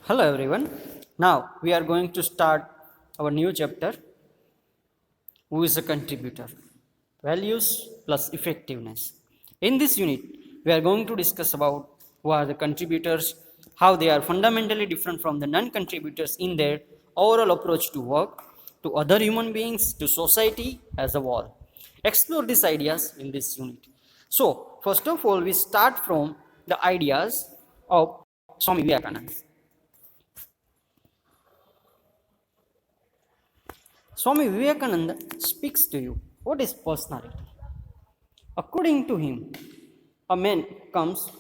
Hello everyone. Now we are going to start our new chapter. Who is a contributor? Values plus effectiveness. In this unit, we are going to discuss about who are the contributors, how they are fundamentally different from the non-contributors in their overall approach to work, to other human beings, to society as a whole. Explore these ideas in this unit. So, first of all, we start from the ideas of Swami Vivekananda. Swami Vivekananda speaks to you. What is personality? According to him, a man comes,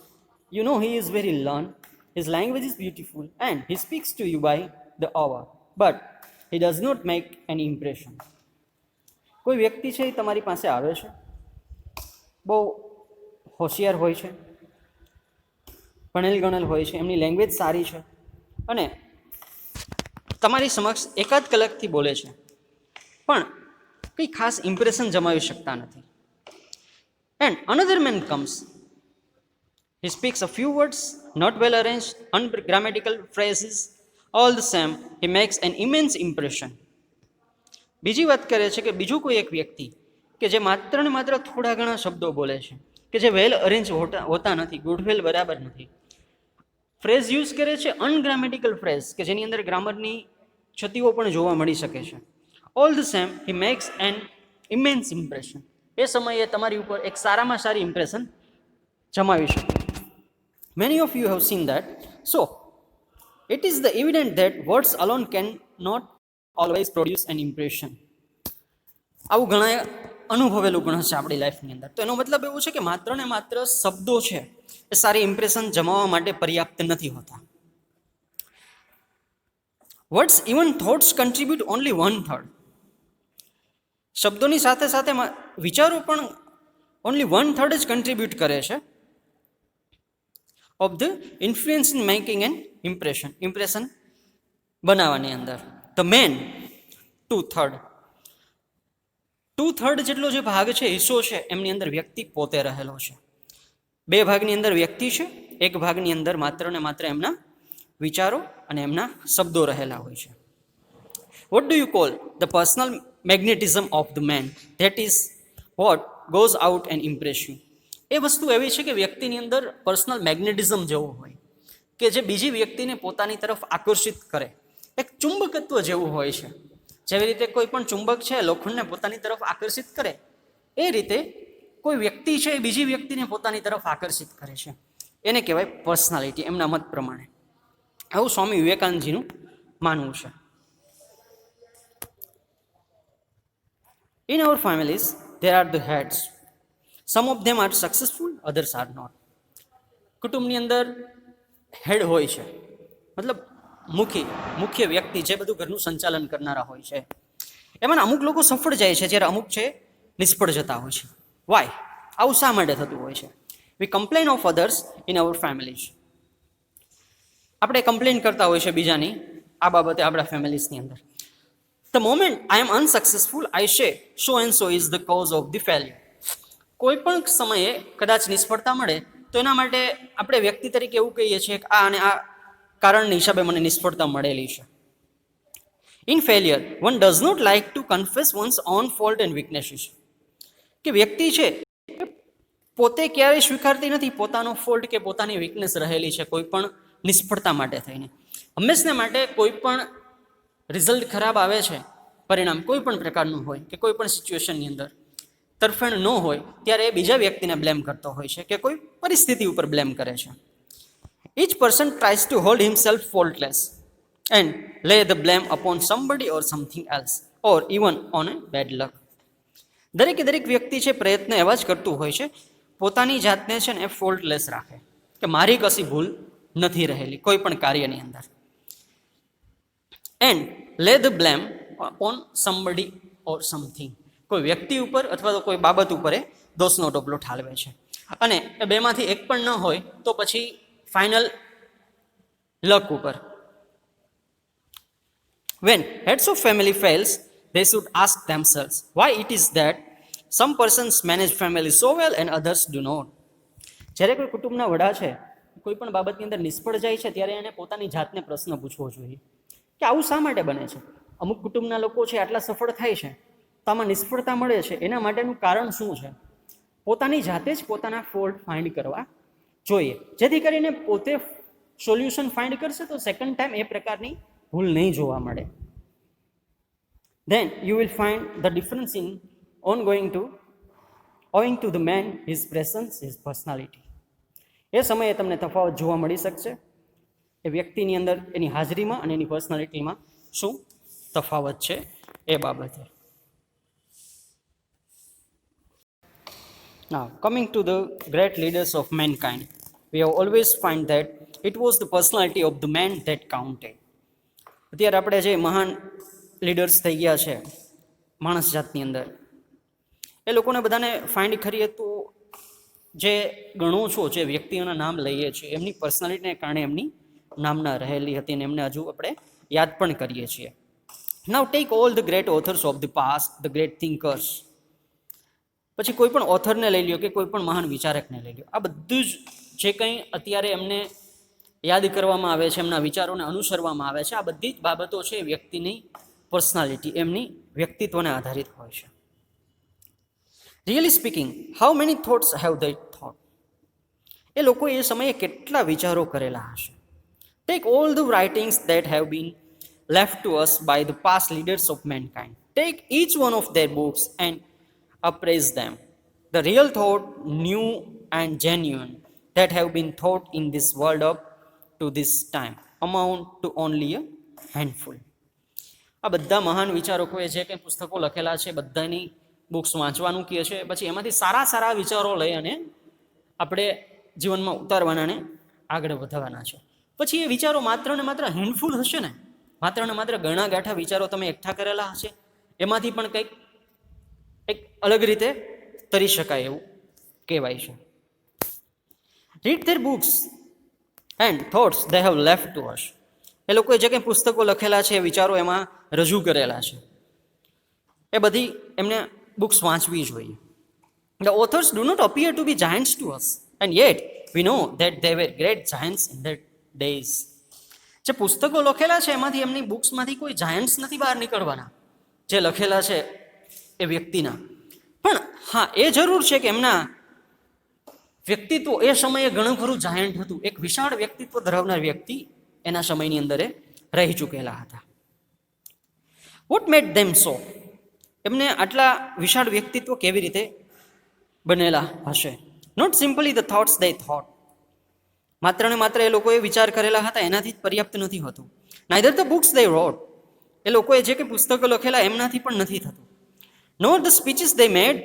he is very learned, his language is beautiful, and he speaks to you by the hour, but he does not make any impression. કોઈ વ્યક્તિ છે એ તમારી પાસે આવે છે, બહુ હોશિયાર હોય છે, ભણેલ ગણેલ હોય છે, એમની લેંગ્વેજ સારી છે અને તમારી સમક્ષ એકાદ કલાકથી બોલે છે, પણ કંઈ ખાસ ઇમ્પ્રેશન જમાવી શકતા નથી. And another man comes. He speaks a few words, not well arranged, ungrammatical phrases. All the same, he makes an immense impression. બીજી વાત કરે છે કે બીજું કોઈ એક વ્યક્તિ કે જે માત્ર ને માત્ર થોડા ઘણા શબ્દો બોલે છે, કે જે વેલ અરેન્જ હોતા નથી, ગુડવેલ બરાબર નથી, ફ્રેઝ યુઝ કરે છે, અનગ્રામેટિકલ ફ્રેઝ કે જેની અંદર ગ્રામરની ક્ષતિઓ પણ જોવા મળી શકે છે. All the same, he makes an immense impression. એ સમયે તમારી ઉપર એક સારામાં સારી ઇમ્પ્રેશન જમાવી શકે. Many of you have seen that. So, it is the evident that words alone cannot always produce an impression. આવું ઘણા અનુભવેલું ઘણું છે આપણી લાઈફની અંદર. તો એનો મતલબ એવું છે કે માત્ર ને માત્ર શબ્દો છે એ સારી ઇમ્પ્રેશન જમાવવા માટે પર્યાપ્ત નથી હોતા. Words, even thoughts contribute only 1/3. શબ્દોની સાથે સાથે વિચારો પણ ઓનલી 1/3 જ કન્ટ્રીબ્યુટ કરે છે of the influence in making an impression બનાવવાની અંદર. ધ મેન 2/3 જેટલો જે ભાગ છે, હિસ્સો છે, એમની અંદર વ્યક્તિ પોતે રહેલો છે. 2 ભાગની અંદર વ્યક્તિ છે, 1 ભાગની અંદર માત્ર ને માત્ર એમના વિચારો અને એમના શબ્દો રહેલા હોય છે. What do you call the personal magnetism of the man? That is what goes out and impress you. એ વસ્તુ એવી છે કે વ્યક્તિની અંદર પર્સનલ મેગ્નેટિઝમ જેવું હોય કે જે બીજી વ્યક્તિને પોતાની તરફ આકર્ષિત કરે. એક ચુંબકત્વ જેવું હોય છે. જેવી રીતે કોઈ પણ ચુંબક છે લોખંડને પોતાની તરફ આકર્ષિત કરે, એ રીતે કોઈ વ્યક્તિ છે એ બીજી વ્યક્તિને પોતાની તરફ આકર્ષિત કરે છે. એને કહેવાય પર્સનાલિટી, એમના મત પ્રમાણે. આવું સ્વામી વિવેકાનંદજીનું માનવું છે. In our families, there are the heads. Some of them are successful, others are not. કુટુંબની અંદર હેડ હોય છે, મતલબ મુખ્ય વ્યક્તિ જે બધું ઘરનું સંચાલન કરનારા હોય છે. એમાં અમુક લોકો સફળ જાય છે જ્યારે અમુક છે નિષ્ફળ જતા હોય છે. વાય? આવું શા માટે થતું હોય છે? We complain of others in our families. આપણે કમ્પ્લેન કરતા હોય છે બીજાની આ બાબતે આપણા ફેમિલીઝની અંદર. The moment I am unsuccessful, I say, so and so is the cause of the failure. કોઈ પણ સમયે કદાચ નિષ્ફળતા મળે તો એના માટે આપણે વ્યક્તિ તરીકે એવું કહીએ છીએ કે આ અને આ કારણની હિસાબે મને નિષ્ફળતા મળેલી છે. In failure, one does not like to confess one's own fault and weaknesses. કે વ્યક્તિ છે પોતે ક્યારેય સ્વીકારતી નથી પોતાનો ફોલ્ટ કે પોતાની વીકનેસ રહેલી છે કોઈ પણ નિષ્ફળતા માટે થઈને. હંમેશને માટે કોઈ પણ રિઝલ્ટ ખરાબ આવે છે, પરિણામ કોઈ પણ પ્રકારનું હોય કે કોઈ પણ સિચ્યુએશનની અંદર તરફેણ ન હોય ત્યારે એ બીજા વ્યક્તિને બ્લેમ કરતો હોય છે કે કોઈ પરિસ્થિતિ ઉપર બ્લેમ કરે છે. Each person tries to hold himself faultless and lay the blame upon somebody or something else or even on a bad luck. દરેક વ્યક્તિ છે પ્રયત્ન એવા જ કરતું હોય છે પોતાની જાતને છે ને એ ફોલ્ટલેસ રાખે કે મારી કશી ભૂલ નથી રહેલી કોઈ પણ કાર્યની અંદર. એન્ડ લે the blame on somebody or something. કોઈ વ્યક્તિ ઉપર અથવા તો કોઈ બાબત ઉપર એ દોષનો ટોપલો ઠાલવે છે. અને એ બેમાંથી એક પણ ન હોય તો પછી ફાઇનલ લક ઉપર. When heads of family fails, they should ask themselves why it is that some persons manage family so well and others do not. જ્યારે કોઈ કુટુંબના વડા છે કોઈ પણ બાબતની અંદર નિષ્ફળ જાય છે ત્યારે એને પોતાની જાતને પ્રશ્ન પૂછવો જોઈએ કે આવું શા માટે બને છે. અમુક કુટુંબના લોકો છે આટલા સફળ થાય છે તો આમાં નિષ્ફળતા મળે છે, એના માટેનું કારણ શું છે. પોતાની જાતે જ પોતાના ફોલ્ટ ફાઇન્ડ કરવા જોઈએ, જેથી કરીને પોતે સોલ્યુશન ફાઇન્ડ કરશે તો સેકન્ડ ટાઈમ એ પ્રકારની ભૂલ નહીં જોવા મળે. Then you will find the difference in owing to the man, his presence, his personality. એ સમયે તમને તફાવત જોવા મળી શકશે એ વ્યક્તિની અંદર એની હાજરીમાં અને એની પર્સનાલિટીમાં શું તફાવત છે એ બાબતે. Now, coming to the great leaders of mankind, we have always find that it was the personality of the man that counted. અત્યારે આપણે જે મહાન લીડર્સ થઈ ગયા છે માણસ જાતની અંદર, એ લોકોને બધાને ફાઇન્ડ કરીએ તો જે ગણો છો, જે વ્યક્તિઓના નામ લઈએ છીએ, એમની પર્સનાલિટીને કારણે એમની નામના રહેલી હતી અને એમને હજુ આપણે યાદ પણ કરીએ છીએ. Now take all the great authors of the past, the great thinkers. પછી કોઈ પણ ઓથરને લઈ લ્યો કે કોઈ પણ મહાન વિચારકને લઈ લ્યો, આ બધું જ જે કંઈ અત્યારે એમને યાદ કરવામાં આવે છે, એમના વિચારોને અનુસરવામાં આવે છે, આ બધી જ બાબતો છે વ્યક્તિની પર્સનાલિટી, એમની વ્યક્તિત્વને આધારિત હોય છે. Really speaking, how many thoughts have they thought. એ લોકોએ એ સમયે કેટલા વિચારો કરેલા હશે. Take all the writings that have been left to us by the past leaders of mankind. Take each one of their books and appraise them. The real thought, new and genuine, that have been thought in this world up to this time amount to only a handful. આ બધા મહાન વિચારકોએ જે કંઈ પુસ્તકો લખેલા છે બધાની books વાંચવાનું કહે છે, પછી એમાંથી સારા સારા વિચારો લઈ અને આપણે જીવનમાં ઉતારવાના ને આગળ વધવાના છે. પછી એ વિચારો માત્ર ને માત્ર હેન્ડફુલ હશે ને, માત્ર ને માત્ર ગણા ગાંઠા વિચારો તમે એકઠા કરેલા હશે, એમાંથી પણ કંઈક એક અલગ રીતે તરી શકાય એવું કહેવાય છે. Read their books and thoughts they have left to us. એ લોકોએ જે કંઈ પુસ્તકો લખેલા છે, વિચારો એમાં રજૂ કરેલા છે, એ બધી એમને બુક્સ વાંચવી જોઈએ. The authors do not appear to be giants to us, and yet we know that they were great giants in their days. જે પુસ્તકો લખેલા છે એમાંથી એમની બુક્સમાંથી કોઈ જાયન્ટ્સ નથી બહાર નીકળવાના જે લખેલા છે એ વ્યક્તિના, પણ હા એ જરૂર છે કે એમના વ્યક્તિત્વ એ સમયે ઘણું ખરું જાયન્ટ હતું. એક વિશાળ વ્યક્તિત્વ ધરાવનાર વ્યક્તિ એના સમયની અંદર રહી ચૂકેલા હતા. What made them so. એમને આટલા વિશાળ વ્યક્તિત્વ કેવી રીતે બનેલા હશે. Not simply the thoughts they thought. માત્ર ને માત્ર એ લોકોએ વિચાર કરેલા હતા એનાથી જ પર્યાપ્ત નથી હોતું. Neither the books they wrote. એ લોકોએ જે કે પુસ્તકો લખેલા એમનાથી પણ નથી થતું. Nor the speeches they made,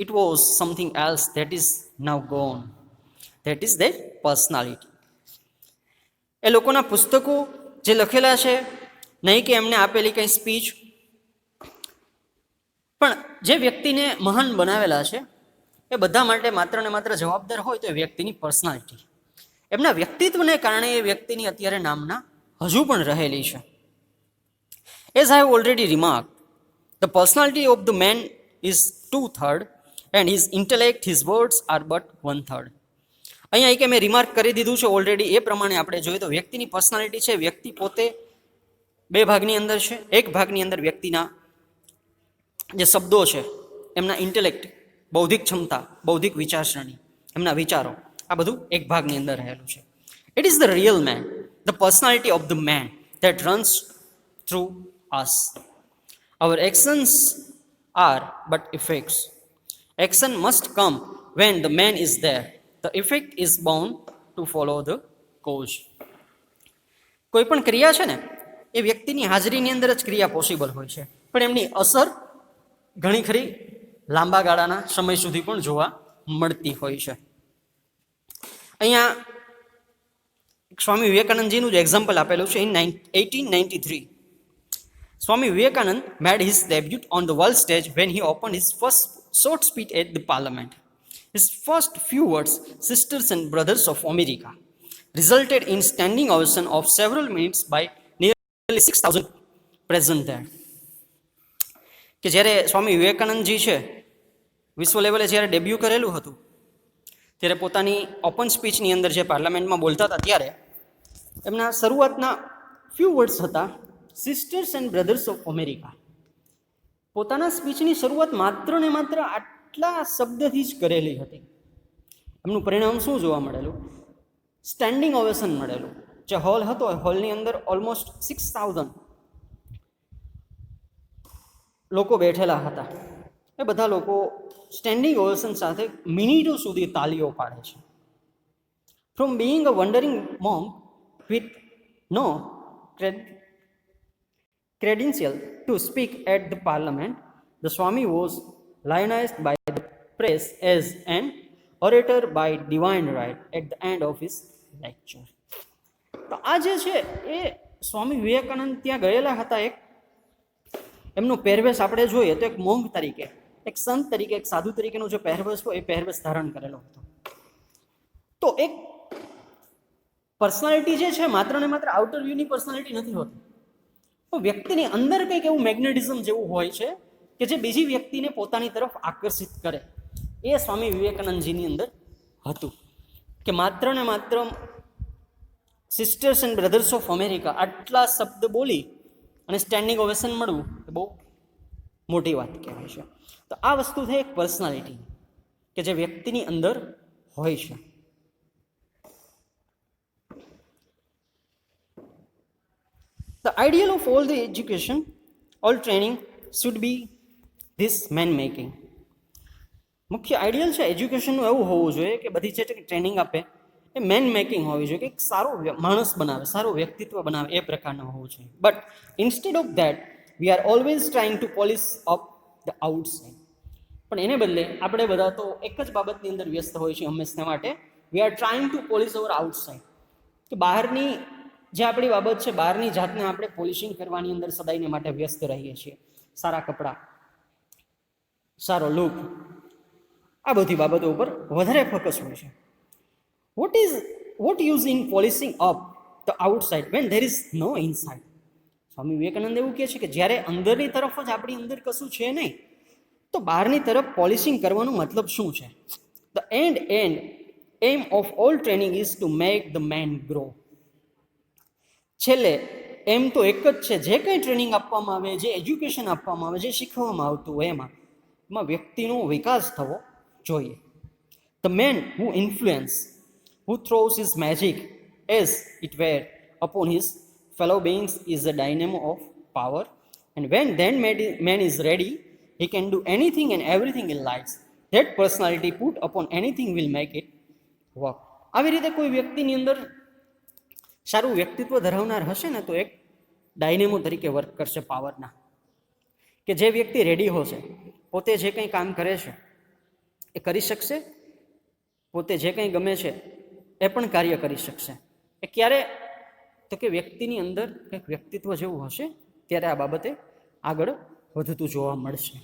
it was something else that is now gone. That is their personality. એ લોકોના પુસ્તકો જે લખેલા છે, નહીં કે એમને આપેલી કંઈ સ્પીચ, પણ જે વ્યક્તિને મહાન બનાવેલા છે એ બધા માટે માત્ર ને માત્ર જવાબદાર હોય તો એ વ્યક્તિની પર્સનાલિટી, એમના વ્યક્તિત્વને કારણે એ વ્યક્તિની અત્યારે નામના હજુ પણ રહેલી છે. As I have already remarked, the personality of the man is 2/3 and his intellect, his words are but 1/3. અહીંયા એક મેં રિમાર્ક કરી દીધું છે ઓલરેડી, એ પ્રમાણે આપણે જોઈએ તો વ્યક્તિની પર્સનાલિટી છે, વ્યક્તિ પોતે બે ભાગની અંદર છે. એક ભાગની અંદર વ્યક્તિના જે શબ્દો છે, એમના ઇન્ટેલેક્ટ, બૌદ્ધિક ક્ષમતા, બૌદ્ધિક વિચારસરણી, એમના વિચારો, આ બધું એક ભાગની અંદર રહેલું છે. It is the real man, the personality of the man that runs through us. Our actions are but effects. Action must come when the man is there. The effect is bound to follow the cause. કોઈ પણ ક્રિયા છે ને એ વ્યક્તિની હાજરીની અંદર જ ક્રિયા possible હોય છે, પણ એમની અસર ઘણી ખરી લાંબા ગાળાના સમય સુધી પણ જોવા મળતી હોય છે. અહીંયા સ્વામી વિવેકાનંદજીનું જ એક્ઝામ્પલ આપેલું છે. In 1893 Swami Vivekanand made his debut on the world stage when he opened his first short speech at the parliament. His first few words, "Sisters and brothers of America," resulted in standing ovation of several minutes by nearly 6,000 present there. કે જ્યારે સ્વામી વિવેકાનંદજી છે વિશ્વ લેવલે જ્યારે debut કરેલું હતું ત્યારે પોતાની ઓપન સ્પીચની અંદર જે પાર્લામેન્ટમાં બોલતા હતા ત્યારે એમના શરૂઆતના ફ્યુ વર્ડ્સ હતા sisters and brothers of America. પોતાના સ્પીચની શરૂઆત માત્ર ને માત્ર આટલા શબ્દથી જ કરેલી હતી. એમનું પરિણામ શું જોવા મળેલું? સ્ટેન્ડિંગ ઓવેશન મળેલું. જે હોલ હતો એ હોલની અંદર ઓલમોસ્ટ 6,000 લોકો બેઠેલા હતા. એ બધા લોકો સ્ટેન્ડિંગ ઓવેશન સાથે મિનિટો સુધી તાલીઓ પાડે છે. From being a wandering monk with no credential to speak at the parliament, the Swami was lionized by the press as an orator by divine right at the end of his lecture. તો આ જે છે એ સ્વામી વિવેકાનંદ ત્યાં ગયેલા હતા. એમનો પહેરવેશ આપણે જોઈએ તો એક મોંઘ તરીકે, એક સંત તરીકે, એક સાધુ તરીકેનો જે પહેરવેશ હોય એ પહેરવેશ ધારણ કરેલો હતો. તો એક પર્સનાલિટી જે છે માત્ર ને માત્ર આઉટર વ્યૂની પર્સનાલિટી નથી હોતી. તો વ્યક્તિની અંદર કંઈક એવું મેગ્નેટિઝમ જેવું હોય છે કે જે બીજી વ્યક્તિને પોતાની તરફ આકર્ષિત કરે. એ સ્વામી વિવેકાનંદજીની અંદર હતું કે માત્ર ને માત્ર sisters and brothers of America આટલા શબ્દ બોલી અને સ્ટેન્ડિંગ ઓવેશન મળવું એ બહુ મોટી વાત કહેવાય છે. તો આ વસ્તુ છે એક પર્સનાલિટી કે જે વ્યક્તિની અંદર હોય છે. The ideal of all the education, all training should be this man making. મુખ્ય આઈડિયલ છે એજ્યુકેશનનું એવું હોવું જોઈએ કે બધી જે ટ્રેનિંગ આપે એ મેન મેકિંગ હોવી જોઈએ, કે એક સારો માણસ બનાવે, સારું વ્યક્તિત્વ બનાવે એ પ્રકારનું હોવું જોઈએ. But instead of that we are always trying to polish up the outside. પણ એને બદલે આપણે બધા તો એક જ બાબતની અંદર વ્યસ્ત હોય છે હંમેશા માટે, we are trying to polish our outside. કે બહારની જે આપણી બાબત છે, બહારની જાતને આપણે પોલિશિંગ કરવાની અંદર સદાયને માટે વ્યસ્ત રહીએ છીએ. સારા કપડાં, સારો લુક, આ બધી બાબતો ઉપર વધારે ફોકસ હોય છે. What use in polishing up the outside when there is no inside? Swami Vivekananda એવું કહે છે કે જ્યારે અંદરની તરફ જ આપણી અંદર કશું છે નહીં, તો બહારની તરફ પોલિશિંગ કરવાનો મતલબ શું છે? The end aim of all training is to make the man grow. છેલ્લે એમ તો એક જ છે, જે કંઈ ટ્રેનિંગ આપવામાં આવે, જે એજ્યુકેશન આપવામાં આવે, જે શીખવવામાં આવતું હોય એમાં વ્યક્તિનો વિકાસ થવો જોઈએ. The man who influence, who throws his magic as it were upon his fellow beings is a dynamo of power, and when that man is ready, he can do anything and everything in life. That personality put upon anything will make it work. આવી રીતે કોઈ વ્યક્તિની અંદર સારું વ્યક્તિત્વ ધરાવનાર હશે ને તો એક ડાયનેમો તરીકે વર્ક કરશે પાવરના. કે જે વ્યક્તિ રેડી હશે, પોતે જે કંઈ કામ કરે છે એ કરી શકશે, પોતે જે કંઈ ગમે છે એ પણ કાર્ય કરી શકશે. એ ક્યારે? તો કે વ્યક્તિની અંદર કંઈક વ્યક્તિત્વ જેવું હશે ત્યારે આ બાબતે આગળ વધતું જોવા મળશે.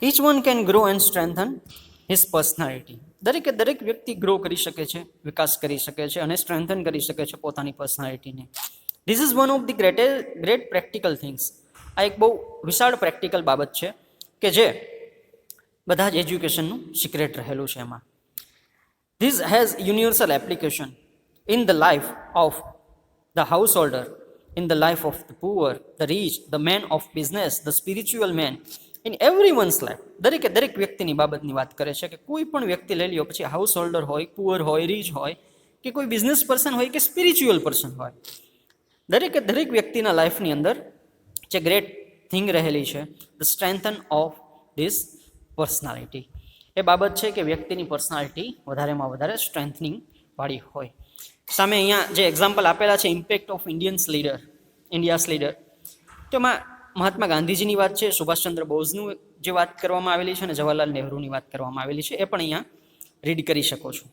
Each one can grow and strengthen his personality. દરેક વ્યક્તિ ગ્રો કરી શકે છે, વિકાસ કરી શકે છે અને સ્ટ્રેન્થન કરી શકે છે પોતાની પર્સનાલિટીને. This is one of the great practical things. આ એક બહુ વિશાળ પ્રેક્ટિકલ બાબત છે કે જે બધા જ એજ્યુકેશનનું સિક્રેટ રહેલું છે એમાં. This has universal application in the life of the householder, in the life of the poor, the rich, the man of business, the spiritual man, in every one's life. દરેક વ્યક્તિની બાબતની વાત કરે છે કે કોઈ પણ વ્યક્તિ લઈ લ્યો, પછી હાઉસ હોલ્ડર હોય, પુઅર હોય, રીચ હોય, કે કોઈ બિઝનેસ પર્સન હોય કે સ્પિરિચ્યુઅલ પર્સન હોય, દરેક વ્યક્તિના લાઈફની અંદર જે ગ્રેટ થિંગ રહેલી છે, the strengthen of this personality. એ બાબત છે કે વ્યક્તિની પર્સનાલિટી વધારેમાં વધારે સ્ટ્રેન્થનિંગ વાળી હોય. સામે અહીંયા જે એક્ઝામ્પલ આપેલા છે ઇમ્પેક્ટ ઓફ ઇન્ડિયાઝ લીડર, તો એમાં મહાત્મા ગાંધીજીની વાત છે, સુભાષચંદ્ર બોઝનું જે વાત કરવામાં આવેલી છે અને જવાહરલાલ નહેરુની વાત કરવામાં આવેલી છે, એ પણ અહીંયા રીડ કરી શકો છો.